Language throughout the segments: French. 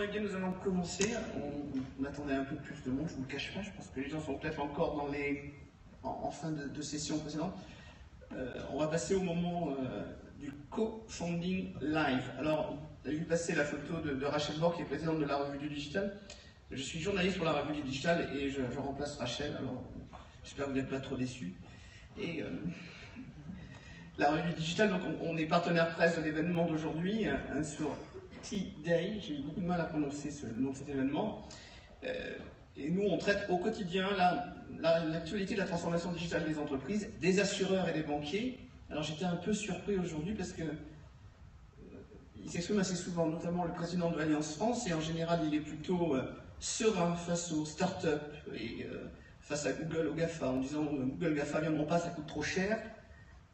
Bon, eh bien, nous allons commencer. On attendait un peu plus de monde, je ne vous le cache pas. Je pense que les gens sont peut-être encore en fin de session précédente. On va passer au moment du co-founding live. Alors, vous avez vu passer la photo de Rachel Borg, qui est présidente de la Revue du Digital. Je suis journaliste pour la Revue du Digital et je remplace Rachel. Alors, j'espère que vous n'êtes pas trop déçus. Et la Revue du Digital, donc on est partenaire presse de l'événement d'aujourd'hui sur T-Day. J'ai eu beaucoup de mal à prononcer le nom de cet événement. Et nous, on traite au quotidien l'actualité de la transformation digitale des entreprises, des assureurs et des banquiers. Alors j'étais un peu surpris aujourd'hui parce que il s'exprime assez souvent, notamment le président de l'Alliance France, et en général il est plutôt serein face aux startups et face à Google, aux GAFA, en disant Google, GAFA ne viendront pas, ça coûte trop cher.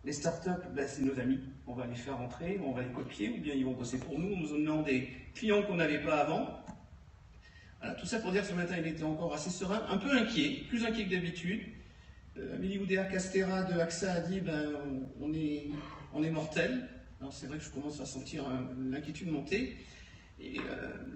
Les startups, ben, c'est nos amis, on va les faire rentrer, on va les copier, ou bien ils vont bosser pour nous, en nous donnant des clients qu'on n'avait pas avant. Voilà, tout ça pour dire que ce matin il était encore assez serein, un peu inquiet, plus inquiet que d'habitude. Amélie Oudéa-Castéra de AXA a dit ben, on est mortel. Alors c'est vrai que je commence à sentir l'inquiétude monter. Et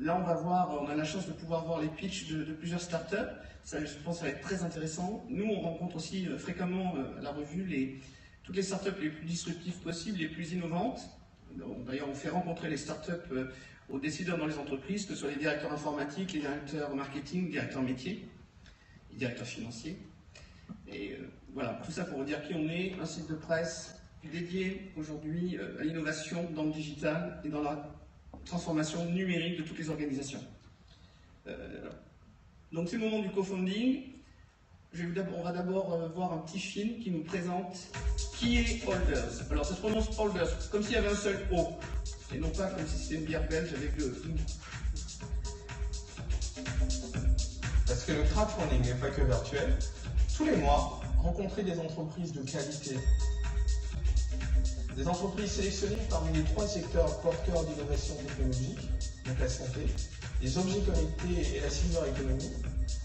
là on va voir, on a la chance de pouvoir voir les pitchs de plusieurs startups. Ça, je pense que ça va être très intéressant. Nous on rencontre aussi fréquemment à la revue toutes les startups les plus disruptives possibles, les plus innovantes. D'ailleurs on fait rencontrer les startups aux décideurs dans les entreprises, que ce soit les directeurs informatiques, les directeurs marketing, les directeurs métiers, les directeurs financiers. Et voilà, tout ça pour vous dire qui on est, un site de presse dédié aujourd'hui à l'innovation dans le digital et dans la transformation numérique de toutes les organisations. Donc c'est le moment du co-founding. On va d'abord voir un petit film qui nous présente qui est Holders. Alors ça se prononce Holders, comme s'il y avait un seul O, et non pas comme si c'était une bière belge avec le... Parce que le crowdfunding n'est pas que virtuel. Tous les mois, rencontrer des entreprises de qualité. Des entreprises sélectionnées parmi les 3 secteurs porteurs d'innovation technologique, donc la santé, les objets connectés et la silver economy.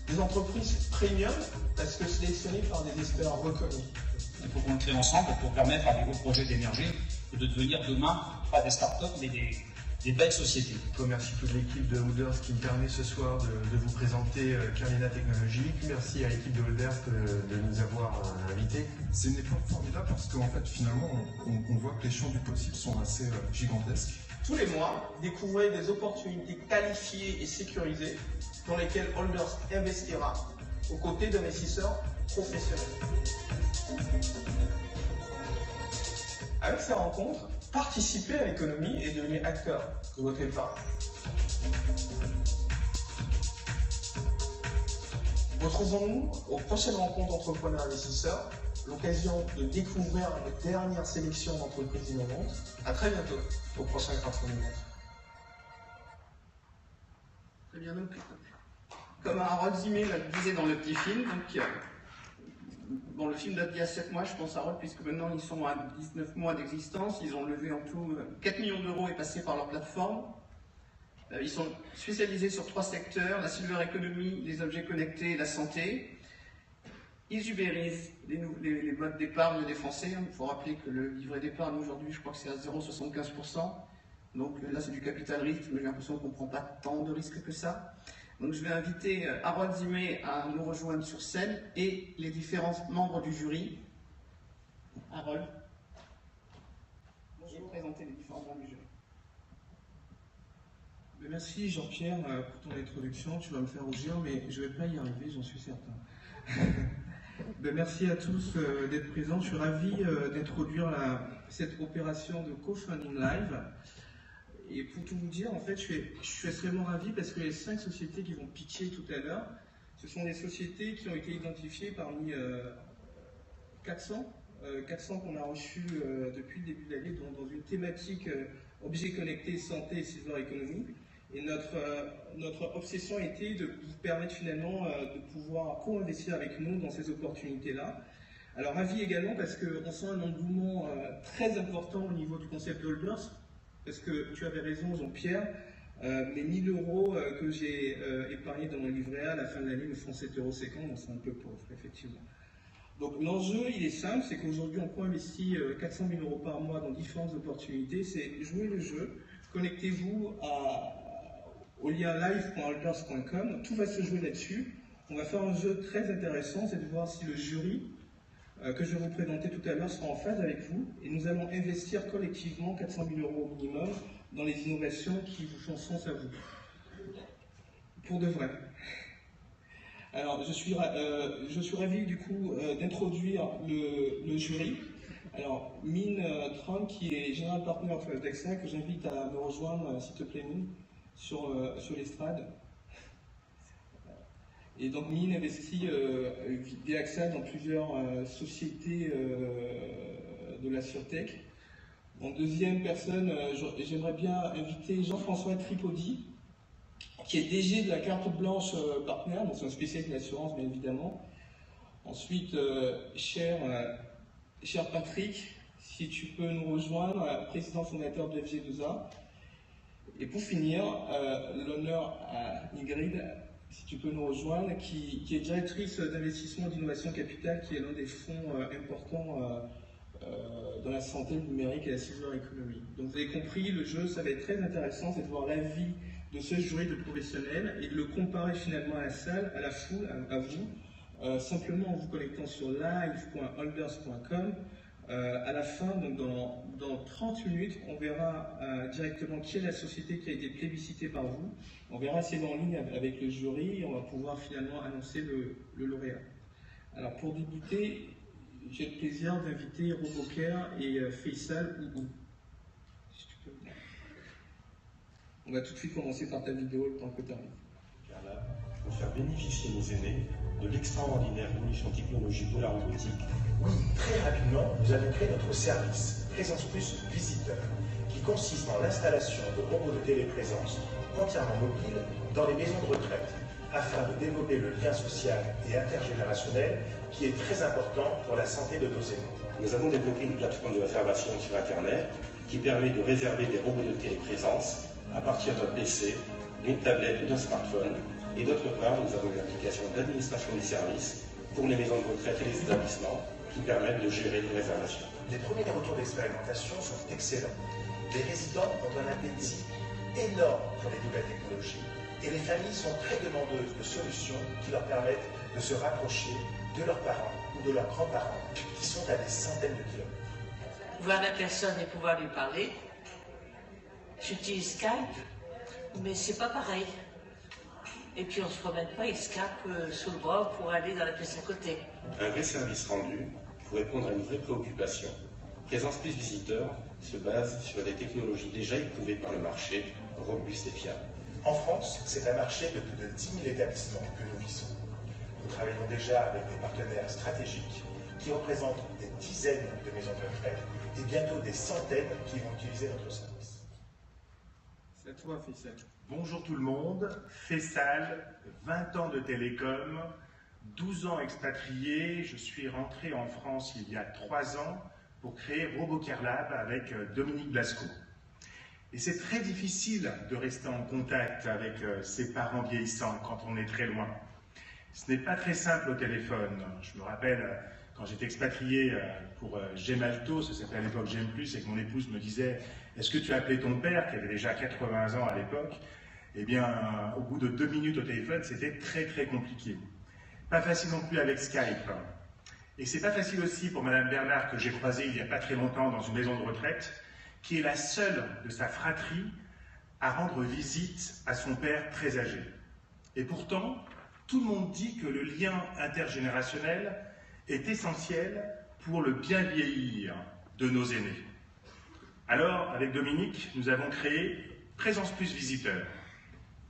Des entreprises premium, parce que sélectionnées par des experts reconnus. Il faut qu'on le crée ensemble pour permettre à des gros projets d'énergie de devenir demain, pas des startups, mais des belles sociétés. Je remercie toute l'équipe de Holders qui me permet ce soir de vous présenter Carlina Technologies. Merci à l'équipe de Holders de nous avoir invités. C'est une époque formidable parce qu'en fait, finalement, on voit que les champs du possible sont assez gigantesques. Tous les mois, découvrez des opportunités qualifiées et sécurisées dans lesquelles Holders investira aux côtés d'investisseurs professionnels. Avec ces rencontres, participez à l'économie et devenez acteur de votre épargne. Retrouvons-nous aux prochaines rencontres entrepreneurs investisseurs, l'occasion de découvrir notre dernière sélection d'entreprises innovantes. À très bientôt au prochain crowdfunding. Très bien, donc, comme Harold Zimé le disait dans le petit film, donc, bon, le film date d'il y a 7 mois, je pense, Harold, puisque maintenant ils sont à 19 mois d'existence, ils ont levé en tout 4 millions d'euros et passé par leur plateforme. Ils sont spécialisés sur 3 secteurs, la silver economy, les objets connectés et la santé. Ils ubérisent les boîtes d'épargne des Français. Il faut rappeler que le livret d'épargne aujourd'hui, je crois que c'est à 0,75%. Donc là, c'est du capital risque, mais j'ai l'impression qu'on ne prend pas tant de risques que ça. Donc je vais inviter Harold Zimé à nous rejoindre sur scène et les différents membres du jury. Harold, je vais vous présenter les différents membres du jury. Merci Jean-Pierre pour ton introduction. Tu vas me faire rougir, mais je ne vais pas y arriver, j'en suis certain. Merci à tous d'être présents. Je suis ravi d'introduire cette opération de co-funding live. Et pour tout vous dire, en fait, je suis extrêmement ravi parce que les 5 sociétés qui vont pitcher tout à l'heure, ce sont des sociétés qui ont été identifiées parmi 400 qu'on a reçus depuis le début de l'année dans une thématique objets connectés, santé et silver economy. Et notre obsession était de vous permettre finalement de pouvoir co-investir avec nous dans ces opportunités-là. Alors ravi également parce qu'on sent un engouement très important au niveau du concept Holders, parce que tu avais raison Jean-Pierre, les 1000 euros que j'ai épargnés dans mon livret A à la fin de l'année me font 7,50 €, donc c'est un peu pauvre effectivement. Donc l'enjeu il est simple, c'est qu'aujourd'hui on co-investit 400 000 € par mois dans différentes opportunités, c'est jouer le jeu, connectez-vous au lien live.holders.com. Tout va se jouer là-dessus. On va faire un jeu très intéressant, c'est de voir si le jury que je vais vous présenter tout à l'heure sera en phase avec vous. Et nous allons investir collectivement 400 000 € au minimum dans les innovations qui vous font sens à vous. Pour de vrai. Alors, je suis ravi du coup d'introduire le jury. Alors, Min Tran, qui est General Partner d'AXA, que j'invite à me rejoindre, s'il te plaît, Min, sur l'estrade. Et donc, Min investit via AXA dans plusieurs sociétés de la SurTech. En deuxième personne, j'aimerais bien inviter Jean-François Tripodi, qui est DG de la carte blanche Partner, donc c'est un spécialiste de l'assurance, bien évidemment. Ensuite, cher Patrick, si tu peux nous rejoindre, président fondateur de FG2A. Et pour finir, l'honneur à Ingrid, si tu peux nous rejoindre, qui est directrice d'investissement d'innovation capitale, qui est l'un des fonds importants dans la santé, le numérique et la silver economy. Donc vous avez compris, le jeu, ça va être très intéressant, c'est de voir l'avis de ce jury de professionnels et de le comparer finalement à la salle, à la foule, à vous, simplement en vous connectant sur live.holders.com. À la fin, donc dans 30 minutes, on verra directement qui est la société qui a été plébiscitée par vous. On verra si elle est en ligne avec le jury et on va pouvoir finalement annoncer le lauréat. Alors pour débuter, j'ai le plaisir d'inviter Roboker et Faisal Ougou. Si tu peux. On va tout de suite commencer par ta vidéo le temps que tu arrives. Pour faire bénéficier nos aînés de l'extraordinaire évolution technologique de la robotique. Oui, très rapidement, nous avons créé notre service Présence Plus Visiteur, qui consiste dans l'installation de robots de téléprésence entièrement mobiles dans les maisons de retraite, afin de développer le lien social et intergénérationnel qui est très important pour la santé de nos aînés. Nous avons développé une plateforme de réservation sur Internet qui permet de réserver des robots de téléprésence à partir d'un PC, d'une tablette ou d'un smartphone. Et d'autre part, nous avons une application d'administration des services pour les maisons de retraite et les établissements qui permettent de gérer les réservations. Les premiers retours d'expérimentation sont excellents. Les résidents ont un appétit énorme pour les nouvelles technologies et les familles sont très demandeuses de solutions qui leur permettent de se rapprocher de leurs parents ou de leurs grands-parents qui sont à des centaines de kilomètres. Voir la personne et pouvoir lui parler. J'utilise Skype, mais c'est pas pareil. Et puis on ne se promène pas, il Skype sous le bras pour aller dans la pièce à côté. Un vrai service rendu pour répondre à une vraie préoccupation. Présence Plus Visiteur se base sur des technologies déjà éprouvées par le marché, robustes et fiables. En France, c'est un marché de plus de 10 000 établissements que nous visons. Nous travaillons déjà avec des partenaires stratégiques qui représentent des dizaines de maisons de retraite et bientôt des centaines qui vont utiliser notre service. C'est à toi, Faisal. Bonjour tout le monde, Faisal, 20 ans de télécom, 12 ans expatrié, je suis rentré en France il y a 3 ans pour créer Roboker Lab avec Dominique Blasco. Et c'est très difficile de rester en contact avec ses parents vieillissants quand on est très loin. Ce n'est pas très simple au téléphone. Je me rappelle quand j'étais expatrié pour Gemalto, ça s'appelait à l'époque Gem+, et que mon épouse me disait « Est-ce que tu as appelé ton père ?» qui avait déjà 80 ans à l'époque. Eh bien, au bout de 2 minutes au téléphone, c'était très très compliqué. Pas facile non plus avec Skype. Et c'est pas facile aussi pour Madame Bernard, que j'ai croisée il n'y a pas très longtemps dans une maison de retraite, qui est la seule de sa fratrie à rendre visite à son père très âgé. Et pourtant, tout le monde dit que le lien intergénérationnel est essentiel pour le bien vieillir de nos aînés. Alors, avec Dominique, nous avons créé Présence Plus Visiteur.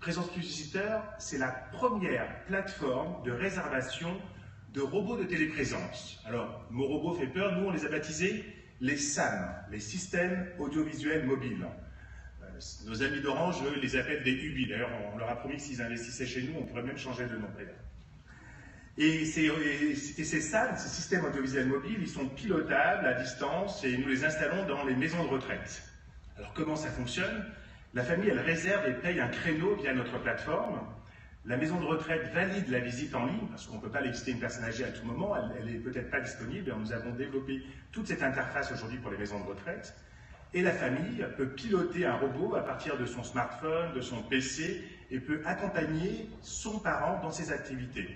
Présence Plus Visiteur, c'est la première plateforme de réservation de robots de téléprésence. Alors, le mot robot fait peur, nous on les a baptisés les SAM, les systèmes audiovisuels mobiles. Nos amis d'Orange, eux, les appellent des UBI. D'ailleurs, on leur a promis que s'ils investissaient chez nous, on pourrait même changer de nom. Et ces SAM, ces systèmes audiovisuels mobiles, ils sont pilotables à distance et nous les installons dans les maisons de retraite. Alors comment ça fonctionne? La famille, elle réserve et paye un créneau via notre plateforme. La maison de retraite valide la visite en ligne, parce qu'on ne peut pas aller visiter une personne âgée à tout moment, elle n'est peut-être pas disponible. Nous avons développé toute cette interface aujourd'hui pour les maisons de retraite. Et la famille peut piloter un robot à partir de son smartphone, de son PC, et peut accompagner son parent dans ses activités,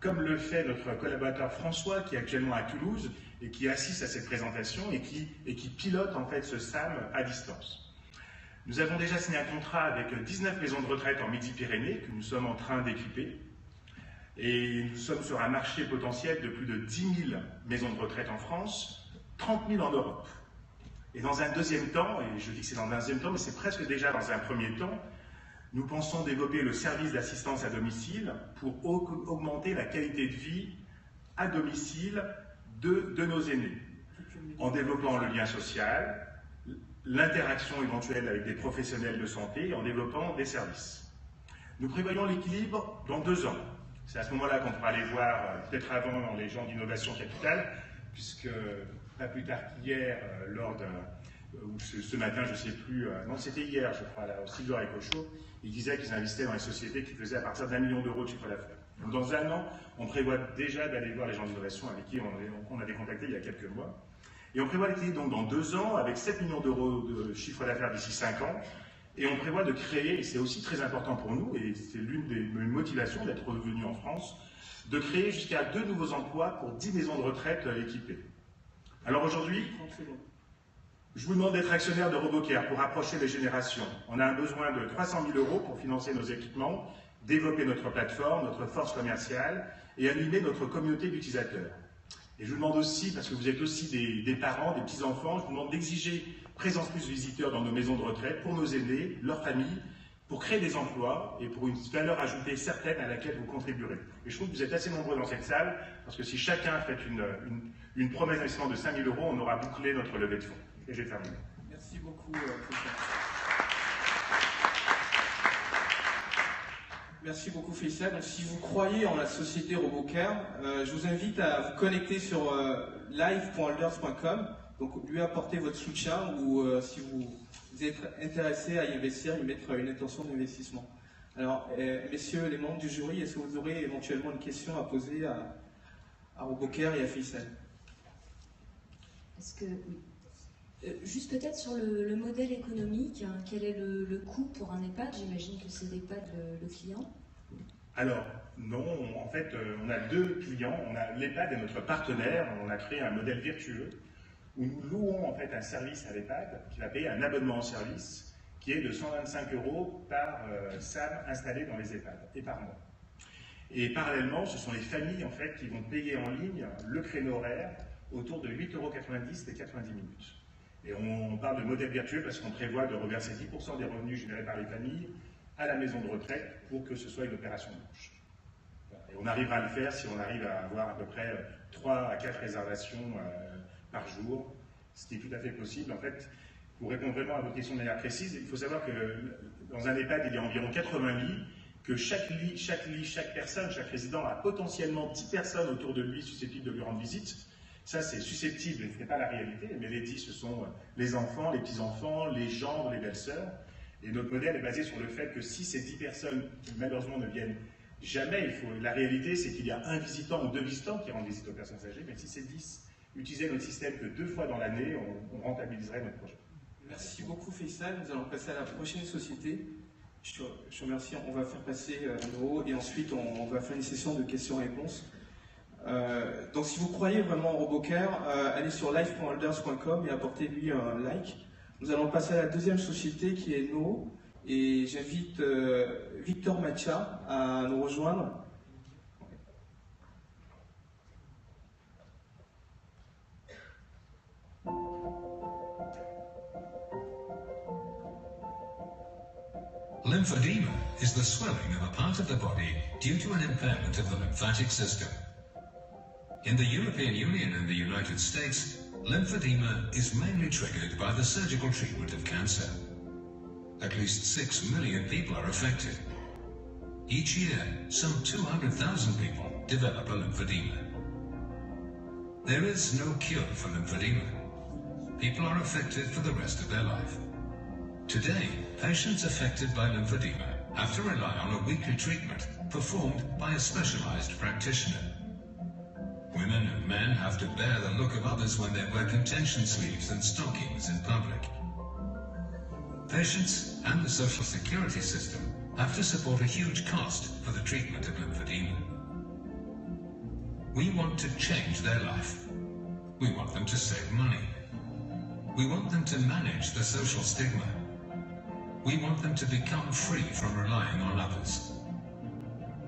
comme le fait notre collaborateur François, qui est actuellement à Toulouse et qui assiste à cette présentation et qui pilote en fait ce SAM à distance. Nous avons déjà signé un contrat avec 19 maisons de retraite en Midi-Pyrénées que nous sommes en train d'équiper. Et nous sommes sur un marché potentiel de plus de 10 000 maisons de retraite en France, 30 000 en Europe. Et dans un deuxième temps, et je dis que c'est dans un deuxième temps, mais c'est presque déjà dans un premier temps, nous pensons développer le service d'assistance à domicile pour augmenter la qualité de vie à domicile de nos aînés, en développant le lien social, l'interaction éventuelle avec des professionnels de santé, en développant des services. Nous prévoyons l'équilibre dans 2 ans. C'est à ce moment-là qu'on pourra aller voir, peut-être avant, les gens d'Innovation Capital, puisque pas plus tard qu'hier, lors ou ce matin, je ne sais plus, non c'était hier, je crois, là, au Silver Eco Show, ils disaient qu'ils investissaient dans les sociétés qui faisaient à partir d'1 million d'euros de chiffre d'affaires. Donc dans 1 an, on prévoit déjà d'aller voir les gens d'Innovation avec qui on avait contacté il y a quelques mois. Et on prévoit l'équilibre donc dans 2 ans, avec 7 millions d'euros de chiffre d'affaires d'ici 5 ans. Et on prévoit de créer, et c'est aussi très important pour nous, et c'est l'une des motivations d'être revenu en France, de créer jusqu'à 2 nouveaux emplois pour 10 maisons de retraite équipées. Alors aujourd'hui, je vous demande d'être actionnaire de RoboCare pour rapprocher les générations. On a un besoin de 300 000 euros pour financer nos équipements, développer notre plateforme, notre force commerciale et animer notre communauté d'utilisateurs. Et je vous demande aussi, parce que vous êtes aussi des parents, des petits-enfants, je vous demande d'exiger Présence Plus visiteurs dans nos maisons de retraite pour nos aînés, leurs familles, pour créer des emplois et pour une valeur ajoutée certaine à laquelle vous contribuerez. Et je trouve que vous êtes assez nombreux dans cette salle, parce que si chacun fait une promesse d'investissement de 5 000 euros, on aura bouclé notre levée de fonds. Et j'ai terminé. Merci beaucoup, Merci beaucoup, Faisal. Donc, si vous croyez en la société RoboCare, je vous invite à vous connecter sur live.holders.com, donc lui apporter votre soutien ou si vous êtes intéressé à y investir, y mettre une intention d'investissement. Alors, messieurs les membres du jury, est-ce que vous aurez éventuellement une question à poser à RoboCare et à Faisal? Est-ce que oui. Juste peut-être sur le modèle économique, hein, quel est le coût pour un EHPAD? J'imagine que c'est l'EHPAD le client. Alors, non, en fait, on a 2 clients. L'EHPAD est notre partenaire. On a créé un modèle vertueux où nous louons en fait un service à l'EHPAD qui va payer un abonnement au service qui est de 125 € par SAM installé dans les EHPAD et par mois. Et parallèlement, ce sont les familles en fait qui vont payer en ligne le créneau horaire autour de 8,90 € et 90 minutes. Et on parle de modèle vertueux parce qu'on prévoit de reverser 10% des revenus générés par les familles à la maison de retraite pour que ce soit une opération blanche. Et on arrivera à le faire si on arrive à avoir à peu près 3 à 4 réservations par jour, ce qui est tout à fait possible. En fait, pour répondre vraiment à votre question de manière précise, il faut savoir que dans un EHPAD, il y a environ 80 lits, que chaque personne, chaque résident a potentiellement 10 personnes autour de lui susceptibles de lui rendre visite. Ça, c'est susceptible, ce n'est pas la réalité, mais les 10, ce sont les enfants, les petits-enfants, les gendres, les belles-sœurs. Et notre modèle est basé sur le fait que si ces 10 personnes, qui malheureusement ne viennent jamais, la réalité, c'est qu'il y a un visitant ou 2 visitants qui rendent visite aux personnes âgées, mais si ces 10 utilisaient notre système que 2 fois dans l'année, on rentabiliserait notre projet. Merci beaucoup, Faisal. Nous allons passer à la prochaine société. Je te remercie. On va faire passer Noah et ensuite on va faire une session de questions-réponses. Donc si vous croyez vraiment en RoboCare, allez sur live.holders.com et apportez-lui un like. Nous allons passer à la deuxième société qui est No, et j'invite Victor Macha à nous rejoindre. Lymphedema is the swelling of a part of the body due to an impairment of the lymphatic system. In the European Union and the United States, lymphedema is mainly triggered by the surgical treatment of cancer. At least 6 million people are affected. Each year, some 200,000 people develop a lymphedema. There is no cure for lymphedema. People are affected for the rest of their life. Today, patients affected by lymphedema have to rely on a weekly treatment performed by a specialized practitioner. Women and men have to bear the look of others when they wear contention sleeves and stockings in public. Patients and the social security system have to support a huge cost for the treatment of lymphedema. We want to change their life. We want them to save money. We want them to manage the social stigma. We want them to become free from relying on others.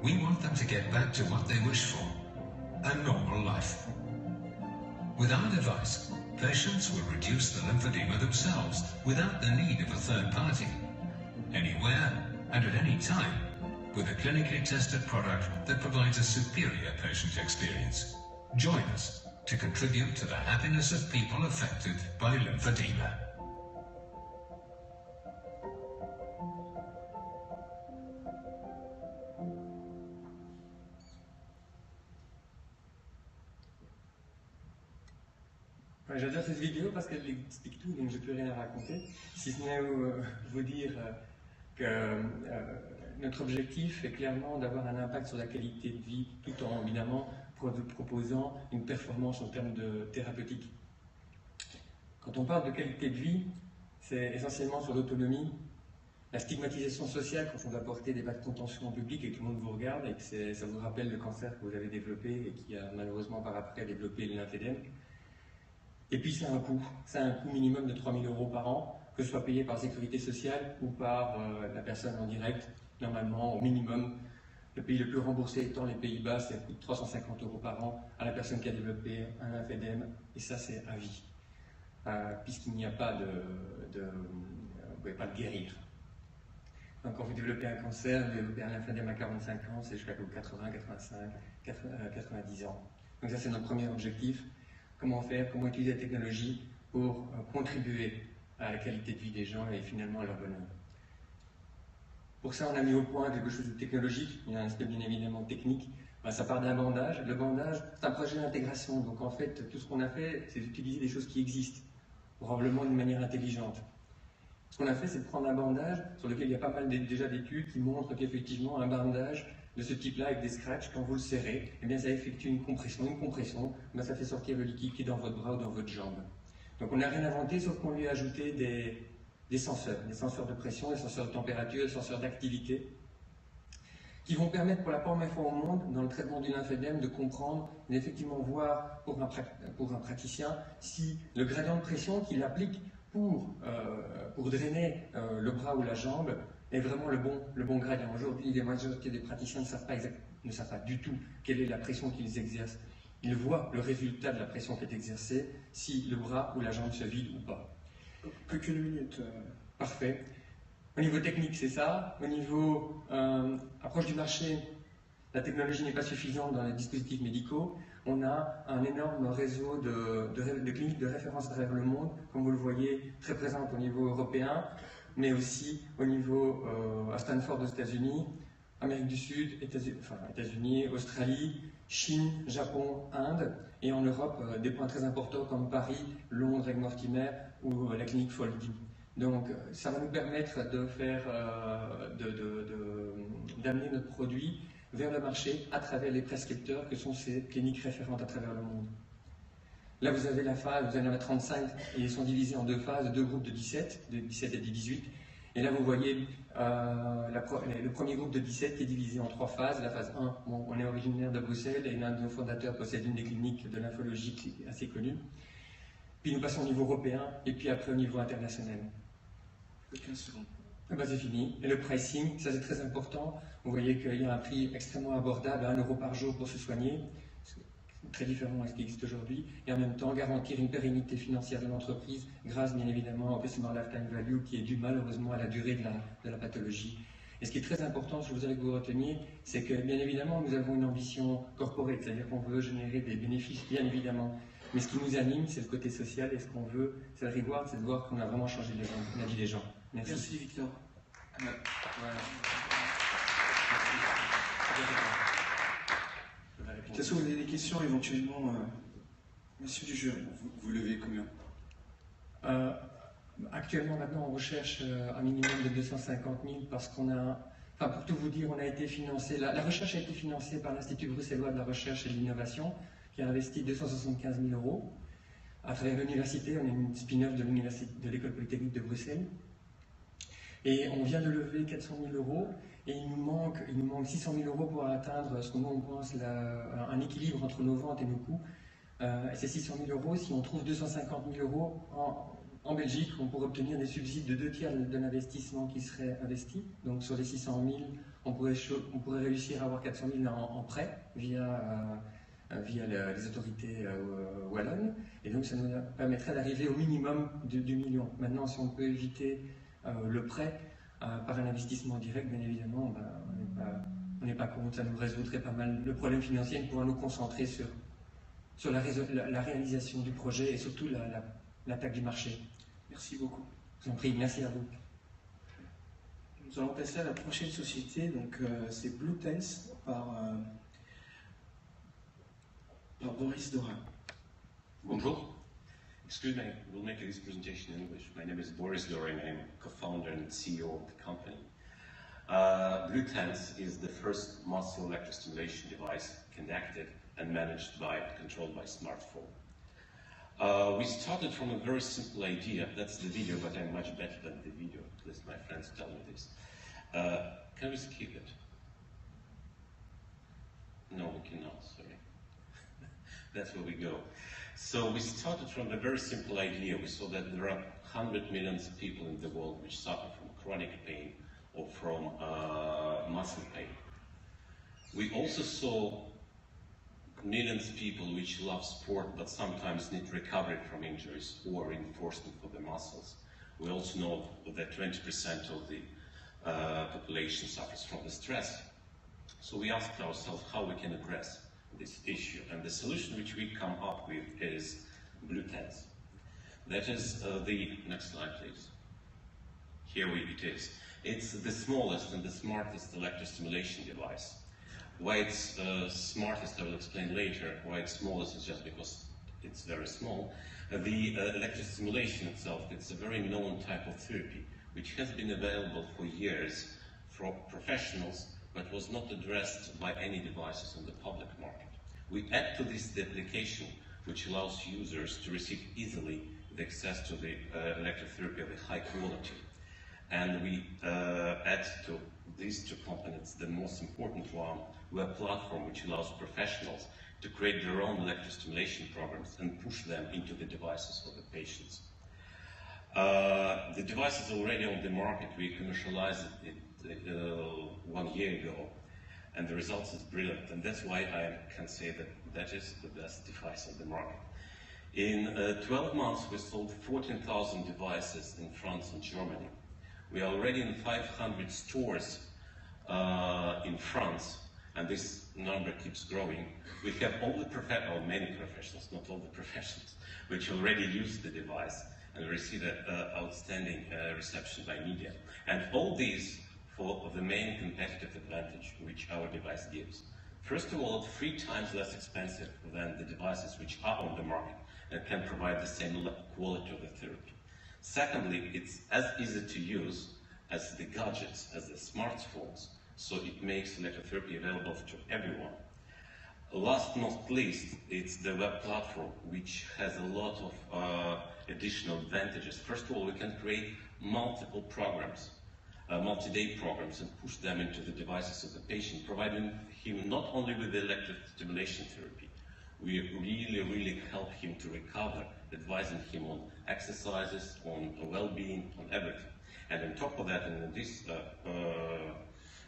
We want them to get back to what they wish for, a normal life. With our device, patients will reduce the lymphedema themselves without the need of a third party, anywhere and at any time, with a clinically tested product that provides a superior patient experience. Join us to contribute to the happiness of people affected by lymphedema. Ouais, j'adore cette vidéo parce qu'elle explique tout, donc je ne peux rien raconter, si ce n'est vous dire que notre objectif est clairement d'avoir un impact sur la qualité de vie, tout en évidemment proposant une performance en termes de thérapeutique. Quand on parle de qualité de vie, c'est essentiellement sur l'autonomie, la stigmatisation sociale quand on va porter des bacs de contention en public et que tout le monde vous regarde et que ça vous rappelle le cancer que vous avez développé et qui a malheureusement par après développé le lymphédème. Et puis c'est un coût minimum de 3 000 € par an, que ce soit payé par la sécurité sociale ou par la personne en direct, normalement au minimum. Le pays le plus remboursé étant les Pays-Bas, c'est un coût de 350 € par an à la personne qui a développé un lymphédème, et ça c'est à vie, puisqu'il n'y a pas vous ne pouvez pas le guérir. Donc quand vous développez un cancer, vous développez un lymphédème à 45 ans, c'est jusqu'à 80, 85, 90 ans. Donc ça c'est notre premier objectif. Comment faire, comment utiliser la technologie pour contribuer à la qualité de vie des gens et finalement à leur bonheur. Pour ça, on a mis au point quelque chose de technologique, il y a un aspect bien évidemment technique. Ça part d'un bandage. Le bandage, c'est un projet d'intégration. Donc en fait, tout ce qu'on a fait, c'est d'utiliser des choses qui existent, probablement d'une manière intelligente. Ce qu'on a fait, c'est de prendre un bandage sur lequel il y a pas mal déjà d'études qui montrent qu'effectivement, un bandage de ce type-là, avec des scratchs, quand vous le serrez, eh bien, ça effectue une compression. Une compression, ben, ça fait sortir le liquide qui est dans votre bras ou dans votre jambe. Donc on n'a rien inventé, sauf qu'on lui a ajouté des senseurs de pression, des senseurs de température, des senseurs d'activité, qui vont permettre pour la première fois au monde, dans le traitement du lymphédème, de comprendre et d'effectivement voir pour un praticien si le gradient de pression qu'il applique pour drainer le bras ou la jambe est vraiment le bon gradient. Aujourd'hui, la majorité des praticiens ne savent pas du tout quelle est la pression qu'ils exercent. Ils voient le résultat de la pression qui est exercée, si le bras ou la jambe se vide ou pas. Plus qu'une minute. Parfait. Au niveau technique, c'est ça. Au niveau approche du marché, la technologie n'est pas suffisante dans les dispositifs médicaux. On a un énorme réseau de cliniques de référence à travers le monde, comme vous le voyez, très présentes au niveau européen, mais aussi au niveau à Stanford aux États-Unis, Amérique du Sud, États-Unis, Australie, Chine, Japon, Inde, et en Europe, des points très importants comme Paris, Londres, Aigues-Mortimer ou la clinique Foldy. Donc ça va nous permettre de faire, d'amener notre produit vers le marché à travers les prescripteurs que sont ces cliniques référentes à travers le monde. Là vous avez la phase, vous en avez 35 et ils sont divisés en deux phases, deux groupes de 17 et de 18. Et là vous voyez le premier groupe de 17 qui est divisé en trois phases. La phase 1, on est originaire de Bruxelles et l'un de nos fondateurs possède une des cliniques de lymphologie assez connue. Puis nous passons au niveau européen et puis après au niveau international. 15 secondes. Ben, c'est fini. Et le pricing, ça c'est très important. Vous voyez qu'il y a un prix extrêmement abordable, 1 € par jour pour se soigner. C'est très différent de ce qui existe aujourd'hui. Et en même temps, garantir une pérennité financière de l'entreprise grâce bien évidemment au Customer Lifetime Value qui est dû malheureusement à la durée de la pathologie. Et ce qui est très important, je voudrais que vous reteniez, c'est que bien évidemment nous avons une ambition corporate, c'est-à-dire qu'on veut générer des bénéfices bien évidemment. Mais ce qui nous anime, c'est le côté social et ce qu'on veut, c'est le reward, c'est de voir qu'on a vraiment changé la vie des gens. Merci. Merci Victor. Voilà. De toute façon, vous avez des questions éventuellement, messieurs du jury. Vous levez combien? Actuellement, maintenant, on recherche un minimum de 250 000 parce qu'on a, enfin pour tout vous dire, on a été financé, la recherche a été financée par l'Institut bruxellois de la recherche et de l'innovation qui a investi 275 000 € à travers l'université. On est une spin-off de l'École polytechnique de Bruxelles. Et on vient de lever 400 000 euros et il nous manque 600 000 euros pour atteindre ce que nous on pense un équilibre entre nos ventes et nos coûts. Ces 600 000 euros, si on trouve 250 000 euros en Belgique, on pourrait obtenir des subsides de 2/3 de l'investissement qui serait investi. Donc sur les 600 000, on pourrait réussir à avoir 400 000 en prêt via les autorités wallonnes. Et donc ça nous permettrait d'arriver au minimum du million. Maintenant, si on peut éviter le prêt par un investissement direct, bien évidemment, on n'est pas contre. Ça nous résoudrait pas mal le problème financier et pourra nous concentrer sur la réalisation du projet et surtout l'attaque du marché. Merci beaucoup. Je vous en prie, merci à vous. Nous allons passer à la prochaine société, donc c'est Blue Tense par Boris Dorin. Bonjour. Excuse me, we'll make this presentation in English. My name is Boris Dorin. I'm co-founder and CEO of the company. Blue Tense is the first muscle electrostimulation device connected and managed controlled by smartphone. We started from a very simple idea. That's the video, but I'm much better than the video. At least my friends tell me this. Can we skip it? No, we cannot, sorry. That's where we go. So we started from a very simple idea. We saw that there are 100 million people in the world which suffer from chronic pain or from muscle pain. We also saw millions of people which love sport but sometimes need recovery from injuries or reinforcement for the muscles. We also know that 20% of the population suffers from the stress. So we asked ourselves how we can address this issue, and the solution which we come up with is Blue Tense. That is the next slide, please. Here it is. It's the smallest and the smartest electrostimulation device. Why it's smartest, I will explain later. Why it's smallest is just because it's very small. The electrostimulation itself, it's a very known type of therapy, which has been available for years for professionals, but was not addressed by any devices on the public market. We add to this the application, which allows users to receive easily the access to the electrotherapy of a high quality. And we add to these two components the most important one, web platform, which allows professionals to create their own electrostimulation programs and push them into the devices for the patients. The device is already on the market. We commercialized it 1 year ago, and the results is brilliant, and that's why I can say that that is the best device on the market. In 12 months, we sold 14,000 devices in France and Germany. We are already in 500 stores in France, and this number keeps growing. We have all the many professionals, not all the professionals, which already use the device and receive an outstanding reception by media. And all these for the main competitive advantage which our device gives. First of all, it's 3 times less expensive than the devices which are on the market and can provide the same quality of the therapy. Secondly, it's as easy to use as the gadgets, as the smartphones, so it makes electrotherapy available to everyone. Last but not least, it's the web platform, which has a lot of additional advantages. First of all, we can create multiple programs, multi-day programs, and push them into the devices of the patient, providing him not only with the electrostimulation therapy. We really help him to recover, advising him on exercises, on well-being, on everything. And on top of that, and this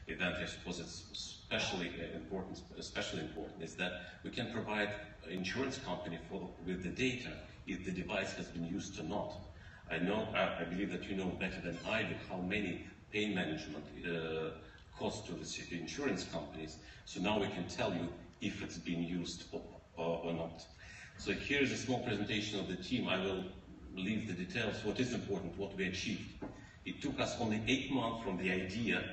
event, I suppose it's especially important, is that we can provide insurance company with the data if the device has been used or not. I believe that you know better than I do how many pain management costs to the insurance companies. So now we can tell you if it's been used or not. So here is a small presentation of the team. I will leave the details. What is important, what we achieved. It took us only 8 months from the idea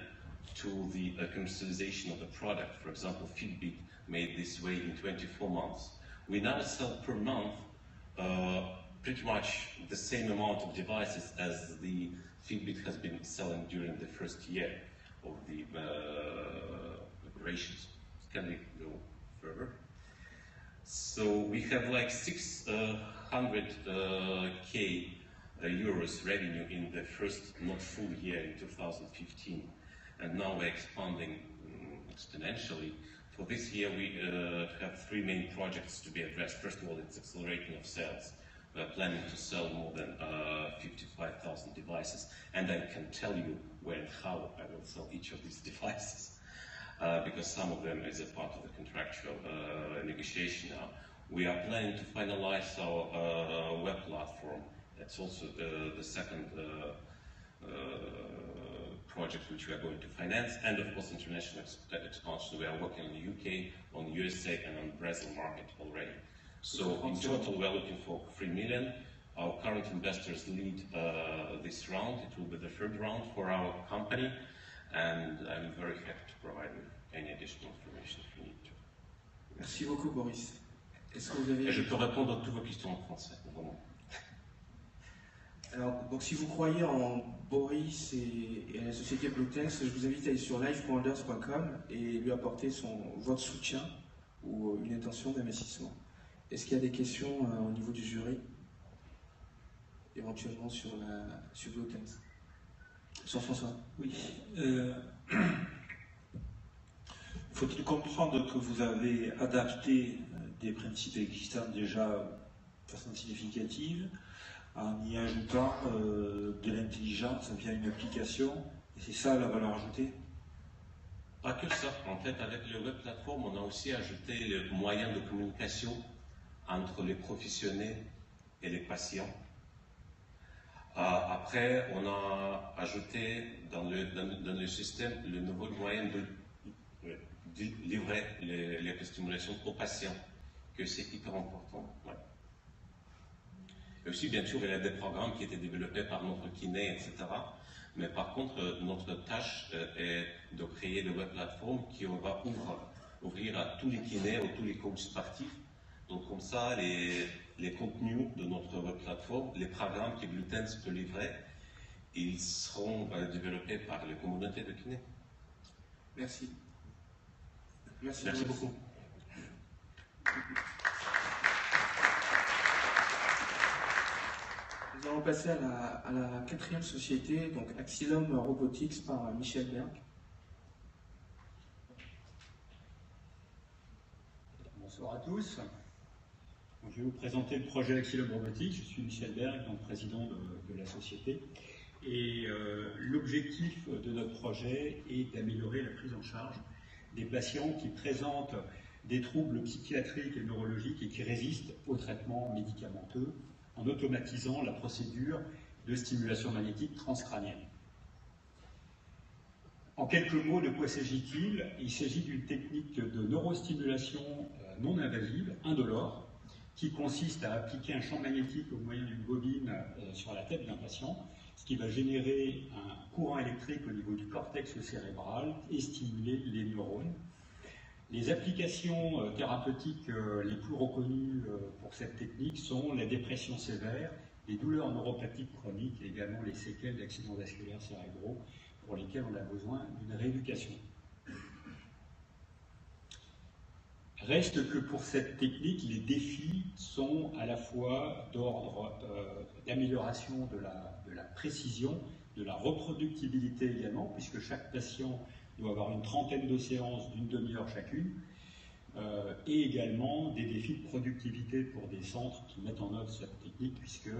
to the commercialization of the product. For example, Fitbit made this way in 24 months. We now sell per month pretty much the same amount of devices as the Fitbit has been selling during the first year of the operations. Can we go further? So we have like 600K euros revenue in the first not full year in 2015, and now we're expanding exponentially. For this year, we have three main projects to be addressed. First of all, it's accelerating of sales. We're planning to sell more than 55,000 devices, and I can tell you where and how I will sell each of these devices, because some of them is a part of the contractual negotiation now. We are planning to finalize our web platform. That's also the second project which we are going to finance, and of course international expansion. We are working on the UK, on USA, and on Brazil market already. So in total we are looking for 3 million. Our current investors lead this round. It will be the third round for our company, and I'm very happy to provide you any additional information if you need to. Merci beaucoup, Boris. Est-ce que vous avez... Et je peux répondre à toutes vos questions en français, vraiment. Alors, donc si vous croyez en Boris et à la société Bluetense, je vous invite à aller sur live.holders.com et lui apporter votre soutien ou une intention d'investissement. Est-ce qu'il y a des questions au niveau du jury, éventuellement sur Bluetense? Jean-François. Oui. Faut-il comprendre que vous avez adapté des principes existants déjà de façon significative en y ajoutant de l'intelligence via une application, et c'est ça la valeur ajoutée? Pas que ça. En fait, avec le web platform, on a aussi ajouté les moyens de communication entre les professionnels et les patients. Après, on a ajouté dans le système le nouveau moyen de livrer l'électrostimulation aux patients, que c'est hyper important. Ouais. Et aussi, bien sûr, il y a des programmes qui étaient développés par notre kiné, etc. Mais par contre, notre tâche est de créer de web plateformes qui va ouvrir à tous les kinés ou tous les coachs sportifs. Donc comme ça, les contenus de notre web plateforme, les programmes que Bluetense peut livrer, ils seront développés par les communautés de kinés. Merci. Merci beaucoup. Nous allons passer à la quatrième société, donc Axilum Robotics par Michel Berg. Bonsoir à tous. Donc, je vais vous présenter le projet Axilum Robotics. Je suis Michel Berg, donc président de la société. Et l'objectif de notre projet est d'améliorer la prise en charge des patients qui présentent des troubles psychiatriques et neurologiques et qui résistent aux traitements médicamenteux, en automatisant la procédure de stimulation magnétique transcrânienne. En quelques mots, de quoi s'agit-il? Il s'agit d'une technique de neurostimulation non invasive, indolore, qui consiste à appliquer un champ magnétique au moyen d'une bobine sur la tête d'un patient, ce qui va générer un courant électrique au niveau du cortex cérébral et stimuler les neurones. Les applications thérapeutiques les plus reconnues pour cette technique sont la dépression sévère, les douleurs neuropathiques chroniques et également les séquelles d'accidents vasculaires cérébraux pour lesquels on a besoin d'une rééducation. Reste que pour cette technique, les défis sont à la fois d'ordre d'amélioration de la précision, de la reproductibilité également, puisque chaque patient doit avoir une trentaine de séances d'une demi-heure chacune, et également des défis de productivité pour des centres qui mettent en œuvre cette technique, puisque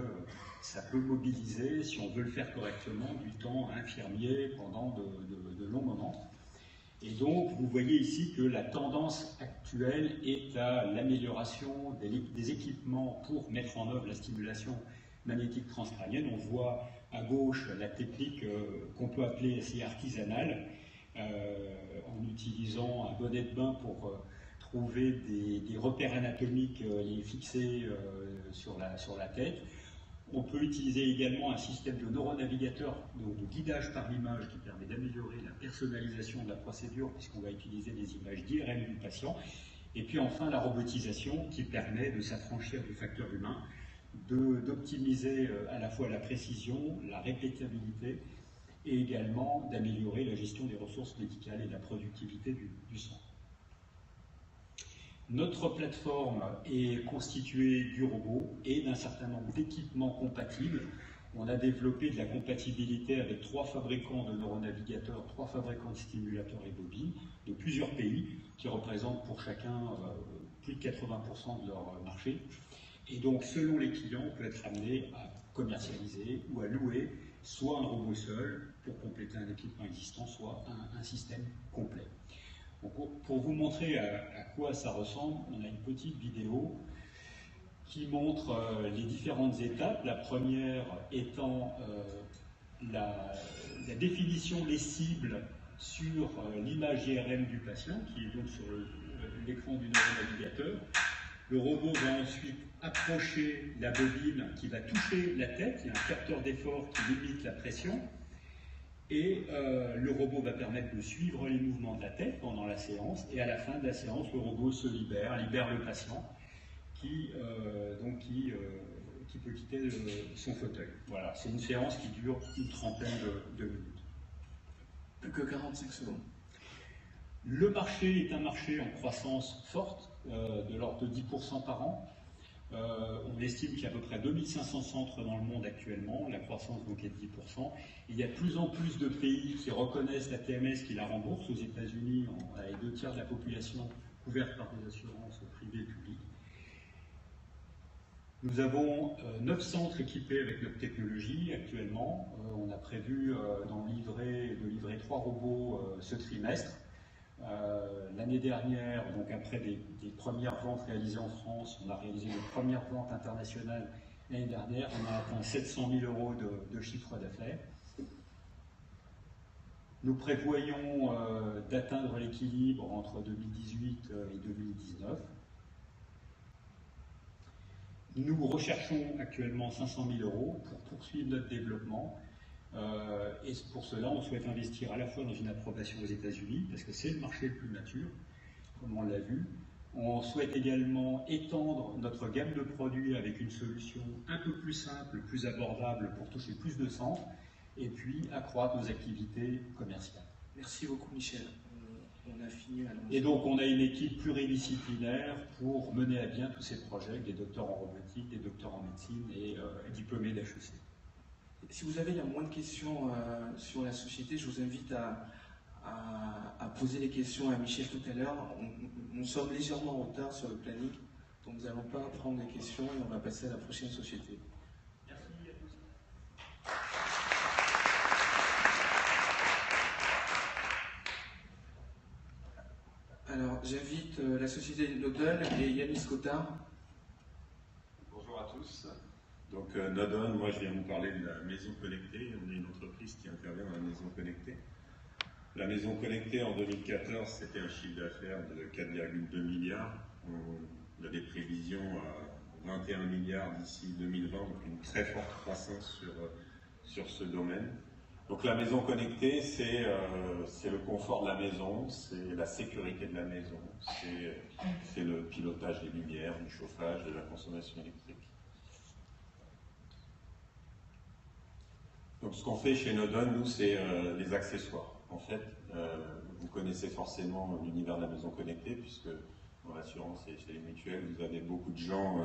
ça peut mobiliser, si on veut le faire correctement, du temps infirmier pendant de longs moments. Et donc, vous voyez ici que la tendance actuelle est à l'amélioration des équipements pour mettre en œuvre la stimulation magnétique transcrânienne. On voit à gauche la technique qu'on peut appeler assez artisanale, en utilisant un bonnet de bain pour trouver des repères anatomiques et les fixer sur la tête. On peut utiliser également un système de neuronavigateur, donc de guidage par l'image, qui permet d'améliorer la personnalisation de la procédure, puisqu'on va utiliser des images d'IRM du patient. Et puis enfin, la robotisation, qui permet de s'affranchir du facteur humain, d'optimiser à la fois la précision, la répétabilité, et également d'améliorer la gestion des ressources médicales et de la productivité du centre. Notre plateforme est constituée du robot et d'un certain nombre d'équipements compatibles On a développé de la compatibilité avec 3 fabricants de neuronavigateurs, 3 fabricants de stimulateurs et bobines de plusieurs pays qui représentent pour chacun plus de 80% de leur marché. Et donc, selon les clients, on peut être amené à commercialiser ou à louer soit un robot seul pour compléter un équipement existant, soit un système complet. Donc, pour vous montrer à quoi ça ressemble, on a une petite vidéo qui montre les différentes étapes. La première étant la définition des cibles sur l'image IRM du patient, qui est donc sur l'écran du neuronavigateur. Le robot va ensuite approcher la bobine qui va toucher la tête. Il y a un capteur d'effort qui limite la pression. Et le robot va permettre de suivre les mouvements de la tête pendant la séance. Et à la fin de la séance, le robot se libère le patient qui peut quitter son fauteuil. Voilà, c'est une séance qui dure une trentaine de minutes. Plus que 45 secondes. Le marché est un marché en croissance forte, de l'ordre de 10% par an. On estime qu'il y a à peu près 2500 centres dans le monde actuellement, la croissance donc est de 10%. Il y a de plus en plus de pays qui reconnaissent la TMS, qui la remboursent. Aux États-Unis, on a les 2/3 de la population couverte par des assurances privées et publiques. Nous avons 9 centres équipés avec notre technologie actuellement. On a prévu de livrer 3 robots ce trimestre. L'année dernière, donc après des premières ventes réalisées en France, on a réalisé une première vente internationale l'année dernière. On a atteint 700 000 € de chiffre d'affaires. Nous prévoyons d'atteindre l'équilibre entre 2018 et 2019. Nous recherchons actuellement 500 000 € pour poursuivre notre développement. Et pour cela, on souhaite investir à la fois dans une approbation aux États-Unis, parce que c'est le marché le plus mature, comme on l'a vu. On souhaite également étendre notre gamme de produits avec une solution un peu plus simple, plus abordable pour toucher plus de centres, et puis accroître nos activités commerciales. Merci beaucoup, Michel. On a fini. Et donc, on a une équipe pluridisciplinaire pour mener à bien tous ces projets, des docteurs en robotique, des docteurs en médecine et diplômés d'HEC. Si vous avez la moindre question sur la société, je vous invite à poser les questions à Michel tout à l'heure. Nous sommes légèrement en retard sur le planning, donc nous n'allons pas prendre les questions et on va passer à la prochaine société. Merci à tous. Alors, j'invite la société Nodon et Yannis Cotard. Bonjour à tous. Donc Nodon, moi je viens vous parler de la maison connectée. On est une entreprise qui intervient dans la maison connectée. La maison connectée en 2014, c'était un chiffre d'affaires de 4,2 milliards. On a des prévisions à 21 milliards d'ici 2020, donc une très forte croissance sur ce domaine. Donc la maison connectée, c'est le confort de la maison, c'est la sécurité de la maison, c'est le pilotage des lumières, du chauffage, de la consommation électrique. Donc ce qu'on fait chez Nodon, nous, c'est les accessoires. En fait, vous connaissez forcément l'univers de la maison connectée, puisque dans l'assurance et chez les mutuelles, vous avez beaucoup de gens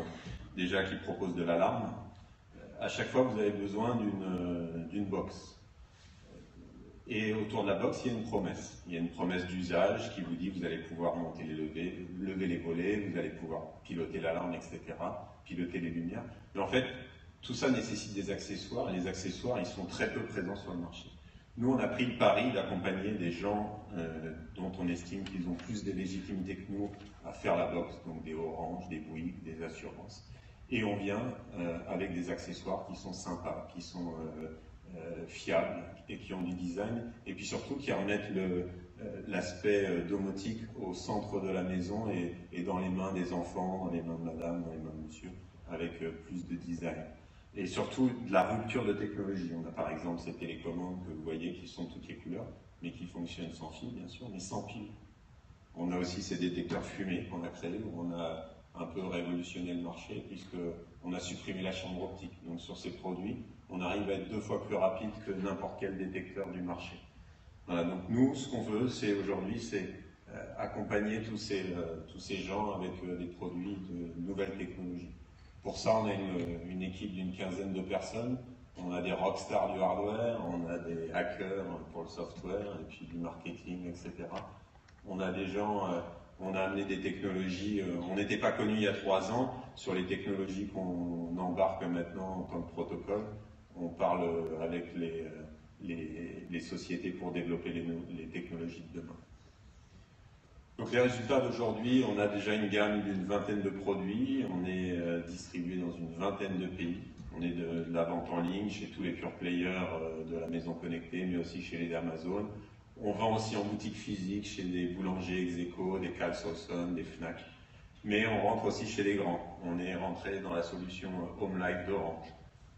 déjà qui proposent de l'alarme. À chaque fois, vous avez besoin d'une box. Et autour de la box, il y a une promesse. Il y a une promesse d'usage qui vous dit que vous allez pouvoir monter lever les volets, vous allez pouvoir piloter l'alarme, etc., piloter les lumières. Mais en fait, tout ça nécessite des accessoires, et les accessoires, ils sont très peu présents sur le marché. Nous, on a pris le pari d'accompagner des gens dont on estime qu'ils ont plus de légitimité que nous à faire la box, donc des Orange, des Bouygues, des assurances. Et on vient avec des accessoires qui sont sympas, qui sont fiables et qui ont du design, et puis surtout qui remettent l'aspect domotique au centre de la maison et dans les mains des enfants, dans les mains de madame, dans les mains de monsieur, avec plus de design. Et surtout de la rupture de technologie. On a par exemple ces télécommandes que vous voyez qui sont toutes les couleurs, mais qui fonctionnent sans fil bien sûr, mais sans pile. On a aussi ces détecteurs fumés qu'on a créés, où on a un peu révolutionné le marché, puisqu'on a supprimé la chambre optique. Donc sur ces produits, on arrive à être 2 fois plus rapide que n'importe quel détecteur du marché. Voilà, donc nous, ce qu'on veut, c'est aujourd'hui, c'est accompagner tous ces gens avec des produits de nouvelles technologies. Pour ça, on a une équipe d'une 15aine de personnes On a des rockstars du hardware, on a des hackers pour le software, et puis du marketing, etc. On a des gens, on a amené des technologies, on n'était pas connus il y a 3 ans sur les technologies qu'on embarque maintenant en tant que protocole. On parle avec les sociétés pour développer les technologies de demain. Donc les résultats d'aujourd'hui, on a déjà une gamme d'une 20aine de produits, on est distribué dans une 20aine de pays. On est de la vente en ligne chez tous les pure players de la maison connectée, mais aussi chez les Amazon. On vend aussi en boutique physique chez des boulangers Execo, des Carl Solson, des Fnac. Mais on rentre aussi chez les grands. On est rentré dans la solution Home Light d'Orange.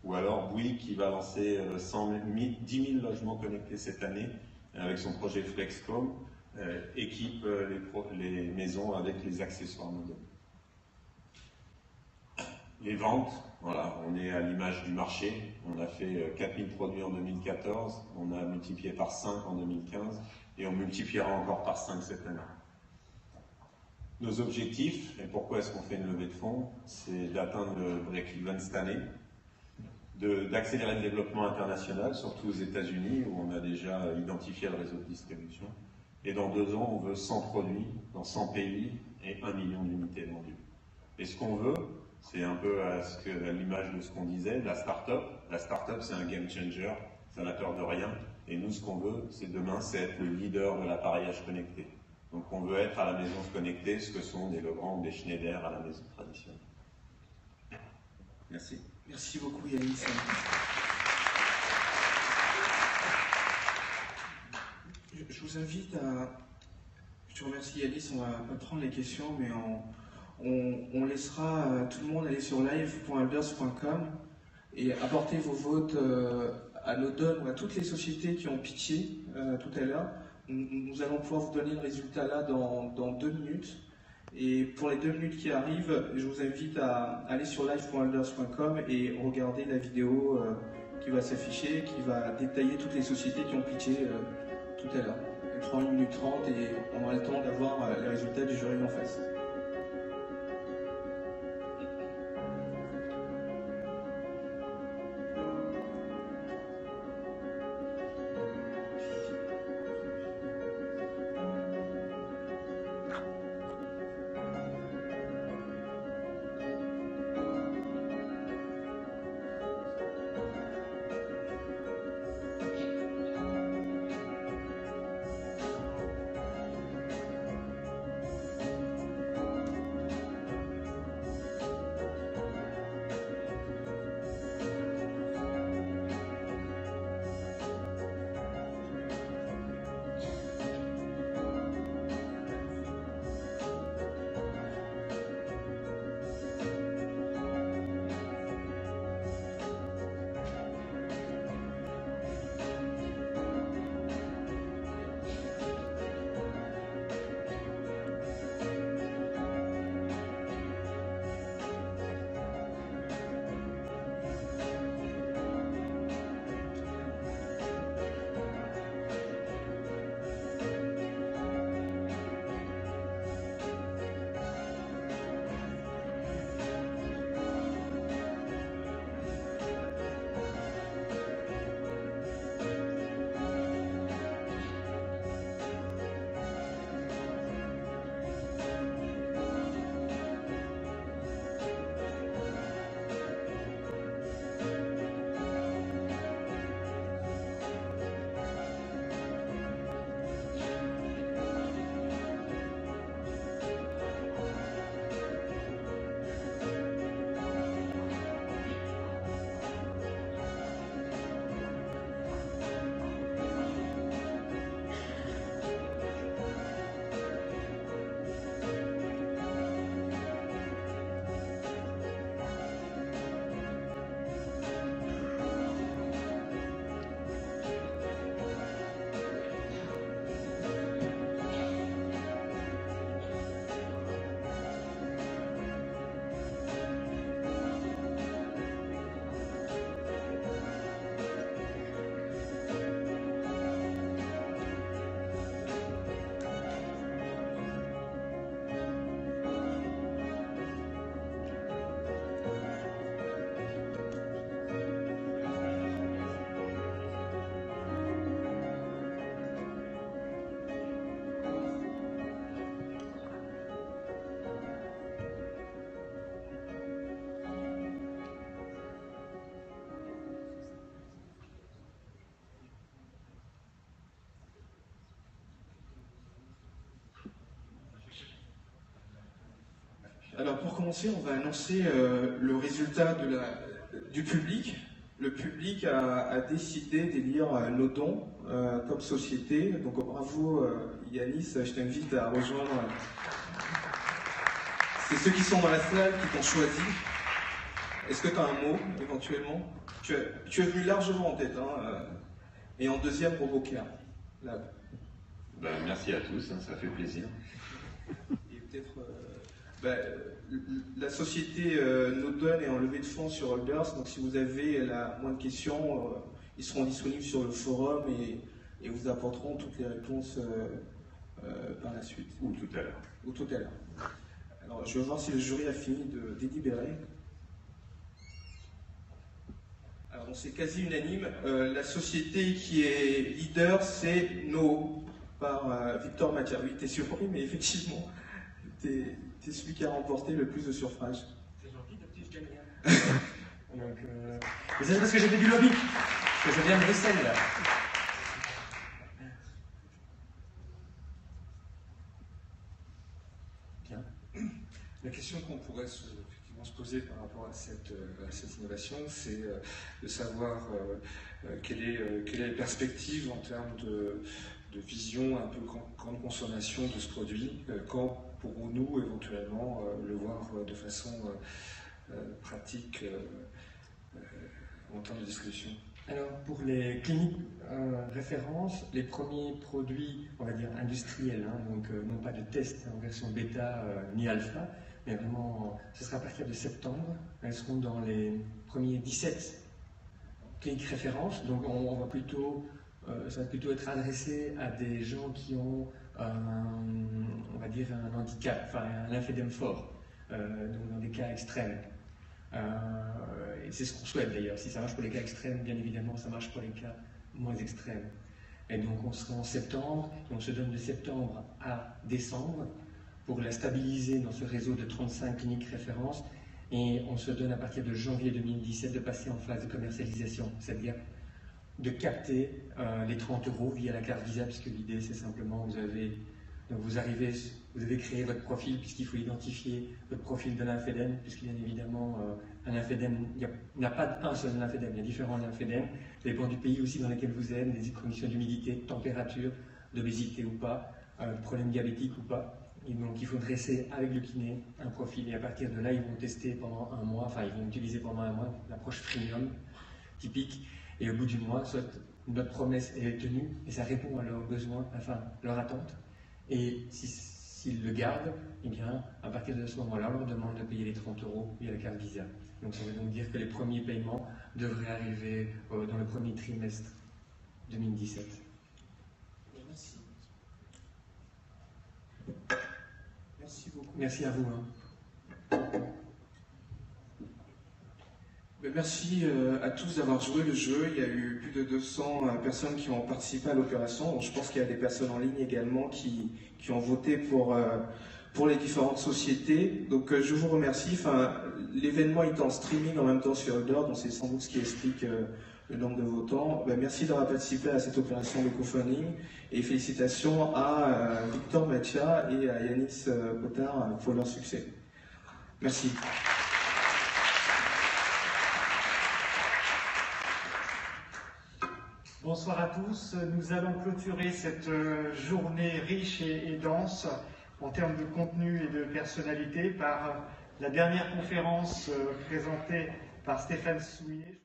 Ou alors Bouygues qui va lancer 10 000 logements connectés cette année avec son projet Flexcom, équipe les maisons avec les accessoires modernes. Les ventes, voilà, on est à l'image du marché. On a fait 4000 produits en 2014, on a multiplié par 5 en 2015 et on multipliera encore par 5 cette année. Nos objectifs, et pourquoi est-ce qu'on fait une levée de fonds, c'est d'atteindre le break-even cette année, d'accélérer le développement international, surtout aux États-Unis où on a déjà identifié le réseau de distribution. Et dans 2 ans, on veut 100 produits dans 100 pays et 1 million d'unités vendues. Et ce qu'on veut, c'est un peu à l'image de ce qu'on disait, la start-up. La start-up, c'est un game changer, ça n'a peur de rien. Et nous, ce qu'on veut, c'est demain, c'est être le leader de l'appareillage connecté. Donc on veut être à la maison connectée, ce que sont des Legrand ou des Schneider à la maison traditionnelle. Merci. Merci beaucoup Yanis. Je vous invite à... Je te remercie Yanis, on va pas prendre les questions, mais on laissera tout le monde aller sur live.alders.com et apporter vos votes à Nodon ou à toutes les sociétés qui ont pitché tout à l'heure. Nous allons pouvoir vous donner le résultat là dans 2 minutes. Et pour les 2 minutes qui arrivent, je vous invite à aller sur live.alders.com et regarder la vidéo qui va s'afficher, qui va détailler toutes les sociétés qui ont pitché tout à l'heure. Elle prend 1 minute 30 et on aura le temps d'avoir les résultats du jury en face. Alors pour commencer, on va annoncer le résultat du public. Le public a décidé d'élire nos dons comme société. Donc bravo Yanis, je t'invite à rejoindre. C'est ceux qui sont dans la salle qui t'ont choisi. Est-ce que tu as un mot éventuellement? Tu es venu largement en tête. Hein, et en deuxième, RoboCare. Là. Ben, merci à tous, hein, ça fait plaisir. Et peut-être... la société Nodon est en levée de fonds sur Holders, donc si vous avez la moindre question, ils seront disponibles sur le forum et vous apporteront toutes les réponses par la suite. Ou tout à l'heure. Ou tout à l'heure. Alors je vais voir si le jury a fini de délibérer. Alors c'est quasi unanime. La société qui est leader, c'est No, par Victor Mathia. Oui, t'es surpris, mais effectivement, t'es celui qui a remporté le plus de suffrages. C'est gentil, d'habitude je gagne rien. Donc, mais c'est parce que j'ai fait du lobby, que je viens de Bruxelles là. Bien. La question qu'on pourrait effectivement se poser par rapport à cette innovation, c'est de savoir quelle est la perspective en termes de vision un peu grande consommation de ce produit, quand pourrons-nous éventuellement le voir de façon pratique en termes de distribution? Alors pour les cliniques références, les premiers produits, on va dire industriels, hein, donc non pas de tests en version bêta ni alpha, mais vraiment, ce sera à partir de septembre. Elles seront dans les premiers 17 cliniques références, donc on va plutôt... ça va plutôt être adressé à des gens qui ont, on va dire, un handicap, enfin un lymphédème fort, donc dans des cas extrêmes. Et c'est ce qu'on souhaite d'ailleurs. Si ça marche pour les cas extrêmes, bien évidemment, ça marche pour les cas moins extrêmes. Et donc on sera en septembre, et on se donne de septembre à décembre pour la stabiliser dans ce réseau de 35 cliniques références, et on se donne à partir de janvier 2017 de passer en phase de commercialisation, c'est-à-dire de capter les 30 € via la carte Visa, puisque l'idée c'est simplement vous avez créé votre profil, puisqu'il faut identifier votre profil de lymphédème, puisque bien évidemment un lymphédème, il n'y a pas un seul lymphédème, il y a différents lymphédèmes, ça dépend du pays aussi dans lequel vous êtes, des conditions d'humidité, température, d'obésité ou pas, problème diabétique ou pas. Et donc il faut dresser avec le kiné un profil, et à partir de là ils vont tester pendant un mois, enfin ils vont utiliser pendant un mois l'approche freemium typique. Et au bout du mois, soit notre promesse est tenue et ça répond à leurs besoins, enfin leurs attentes. Et s'ils le gardent, eh bien, à partir de ce moment-là, on leur demande de payer les 30 € via la carte Visa. Donc ça veut donc dire que les premiers paiements devraient arriver dans le premier trimestre 2017. Merci. Merci beaucoup. Merci à vous. Hein. Merci à tous d'avoir joué le jeu. Il y a eu plus de 200 personnes qui ont participé à l'opération. Donc je pense qu'il y a des personnes en ligne également qui ont voté pour les différentes sociétés. Donc je vous remercie. Enfin, l'événement est en streaming en même temps sur Elder, donc c'est sans doute ce qui explique le nombre de votants. Merci d'avoir participé à cette opération de crowdfunding et félicitations à Victor Mathia et à Yanis Potard pour leur succès. Merci. Bonsoir à tous. Nous allons clôturer cette journée riche et dense en termes de contenu et de personnalité par la dernière conférence présentée par Stéphane Souillet.